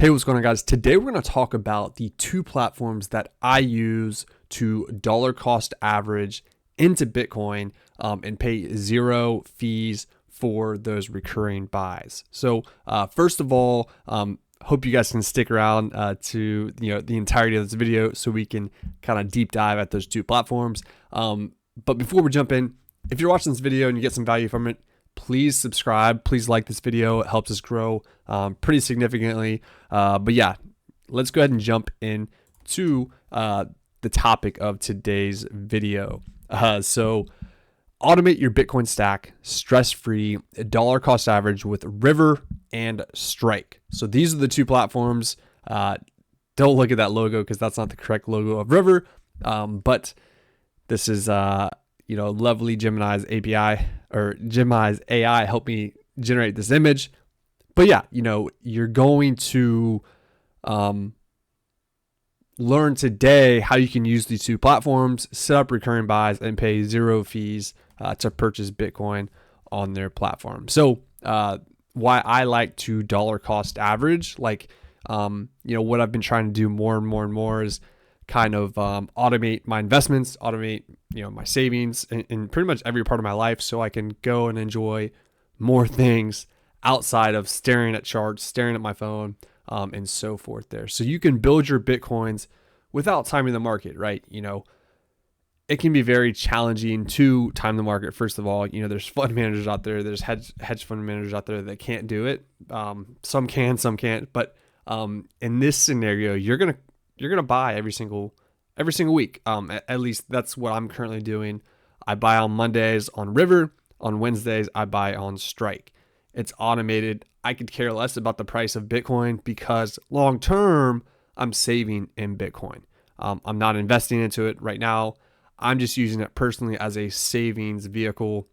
Hey, what's going on, guys? Today we're going to talk about the two platforms that I use to dollar cost average into Bitcoin and pay zero fees for those recurring buys. So first of all, hope you guys can stick around to the entirety of this video so we can kind of deep dive at those two platforms. But before we jump in, if you're watching this video and you get some value from it, please subscribe. Please like this video. It helps us grow pretty significantly. But yeah, let's go ahead and jump into the topic of today's video. So automate your Bitcoin stack stress-free, dollar cost average with River and Strike. So these are the two platforms. Don't look at that logo because that's not the correct logo of River. But this is lovely Gemini's API or Gemini's AI helped me generate this image. But yeah, you're going to learn today how you can use these two platforms, set up recurring buys, and pay zero fees to purchase Bitcoin on their platform. So why I like to dollar cost average, what I've been trying to do more and more is kind of automate my investments, automate my savings in pretty much every part of my life, so I can go and enjoy more things outside of staring at charts, staring at my phone, and so forth there. So you can build your Bitcoins without timing the market, right? It can be very challenging to time the market. First of all, there's fund managers out there, there's hedge fund managers out there that can't do it. Some can, some can't. But in this scenario, you're gonna buy every single week. At least that's what I'm currently doing. I buy on Mondays on River. On Wednesdays, I buy on Strike. It's automated. I could care less about the price of Bitcoin because long term, I'm saving in Bitcoin. I'm not investing into it right now. I'm just using it personally as a savings vehicle.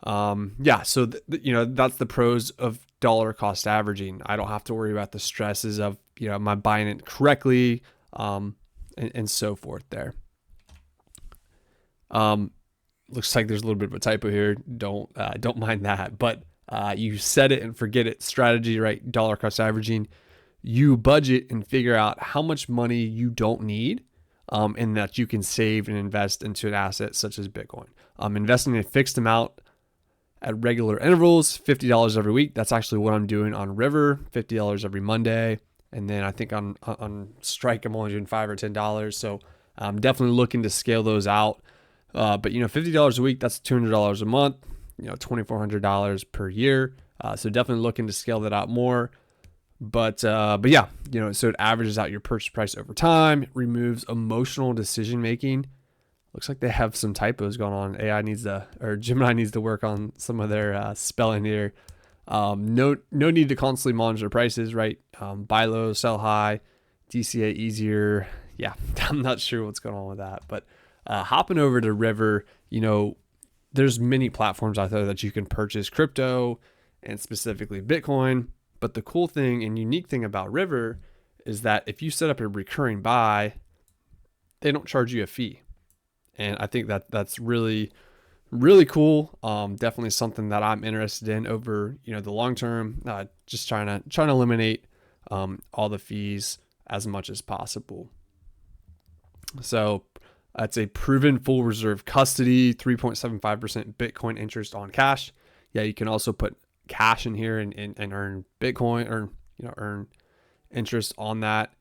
So that's the pros of dollar cost averaging. I don't have to worry about the stresses of am I buying it correctly, and so forth there. Looks like there's a little bit of a typo here. Don't mind that. But you set it and forget it strategy, right? Dollar cost averaging. You budget and figure out how much money you don't need, and that you can save and invest into an asset such as Bitcoin. Investing in a fixed amount at regular intervals, $50 every week. That's actually what I'm doing on River, $50 every Monday. And then I think on Strike, I'm only doing $5 or $10. So I'm definitely looking to scale those out. But $50 a week, that's $200 a month, $2,400 per year. So definitely looking to scale that out more. But yeah, so it averages out your purchase price over time, removes emotional decision making. Looks like they have some typos going on. Gemini needs to work on some of their spelling here. No need to constantly monitor prices, right? Buy low, sell high, DCA easier. Yeah, I'm not sure what's going on with that. But hopping over to River, there's many platforms out there that you can purchase crypto and specifically Bitcoin. But the cool thing and unique thing about River is that if you set up a recurring buy, they don't charge you a fee. And I think that's really, really cool. Definitely something that I'm interested in over, the long term. Just trying to eliminate all the fees as much as possible. So that's a proven full reserve custody, 3.75% Bitcoin interest on cash. Yeah, you can also put cash in here and earn Bitcoin or earn interest on that.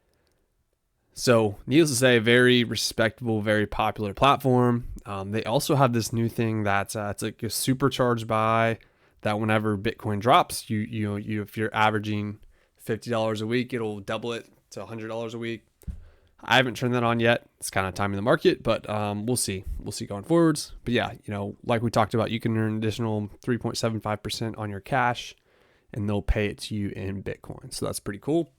So needless to say, very respectable, very popular platform. They also have this new thing that's it's like a supercharged buy that whenever Bitcoin drops, you if you're averaging $50 a week, it'll double it to $100 a week. I haven't turned that on yet. It's kind of timing the market, but we'll see. We'll see going forwards. But yeah, like we talked about, you can earn additional 3.75% on your cash, and they'll pay it to you in Bitcoin. So that's pretty cool.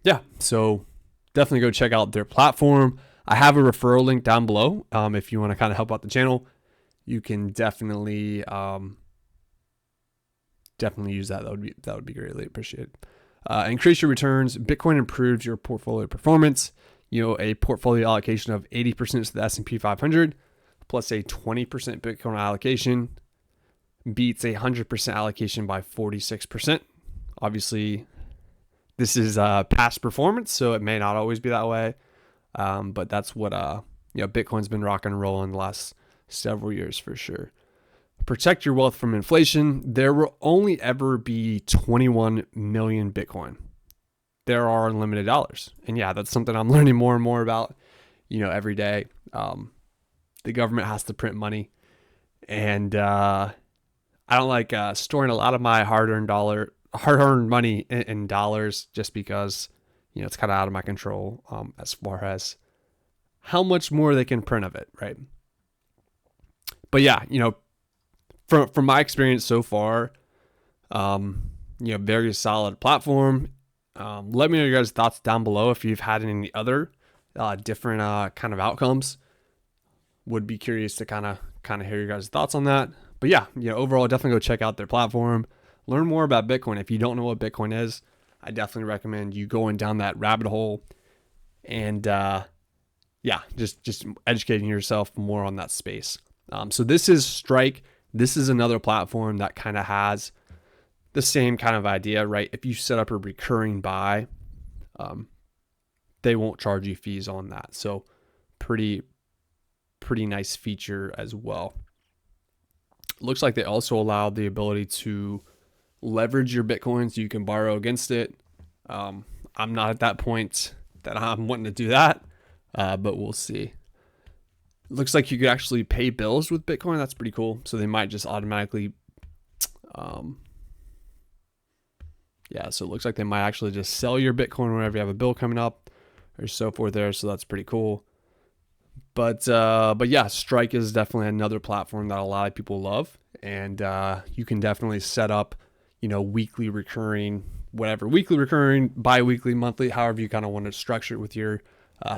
Yeah, so definitely go check out their platform. I have a referral link down below. If you want to kind of help out the channel, you can definitely use that. That would be greatly appreciated. Increase your returns. Bitcoin improves your portfolio performance. A portfolio allocation of 80% to the S&P 500 plus a 20% Bitcoin allocation beats a 100% allocation by 46%. Obviously, this is past performance, so it may not always be that way. But that's what Bitcoin's been rocking and rolling the last several years for sure. Protect your wealth from inflation. There will only ever be 21 million Bitcoin. There are unlimited dollars. And yeah, that's something I'm learning more and more about, every day. The government has to print money. And I don't like storing a lot of my hard-earned money in dollars just because, it's kind of out of my control as far as how much more they can print of it, right? But yeah, from my experience so far, very solid platform. Let me know your guys' thoughts down below if you've had any other different kind of outcomes. Would be curious to kind of hear your guys' thoughts on that. But yeah, overall, definitely go check out their platform. Learn more about Bitcoin. If you don't know what Bitcoin is, I definitely recommend you going down that rabbit hole and just educating yourself more on that space. So this is Strike. This is another platform that kind of has the same kind of idea, right? If you set up a recurring buy, they won't charge you fees on that. So pretty nice feature as well. Looks like they also allow the ability to leverage your Bitcoin so you can borrow against it. I'm not at that point that I'm wanting to do that, but we'll see. Looks like you could actually pay bills with Bitcoin. That's pretty cool. So they might just automatically, so it looks like they might actually just sell your Bitcoin whenever you have a bill coming up or so forth there. So that's pretty cool. But yeah, Strike is definitely another platform that a lot of people love. And you can definitely set up, weekly recurring, bi-weekly, monthly, however you kind of want to structure it with your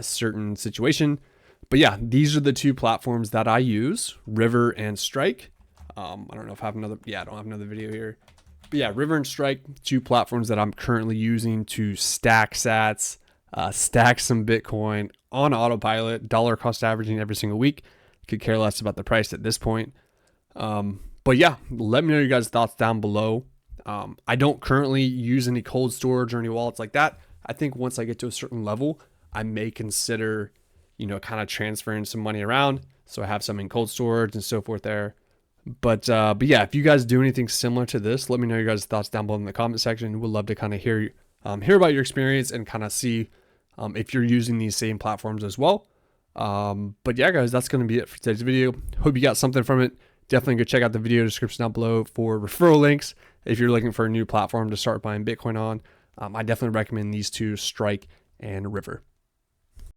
certain situation. But yeah, these are the two platforms that I use, River and Strike. I don't know if I have another, I don't have another video here. But yeah, River and Strike, two platforms that I'm currently using to stack sats, stack some Bitcoin on autopilot, dollar cost averaging every single week. Could care less about the price at this point. But yeah, let me know your guys' thoughts down below. I don't currently use any cold storage or any wallets like that. I think once I get to a certain level, I may consider kind of transferring some money around. So I have some in cold storage and so forth there. But yeah, if you guys do anything similar to this, let me know your guys' thoughts down below in the comment section. We'd love to kind of hear about your experience and kind of see if you're using these same platforms as well. But yeah, guys, that's going to be it for today's video. Hope you got something from it. Definitely go check out the video description down below for referral links. If you're looking for a new platform to start buying Bitcoin on, I definitely recommend these two, Strike and River.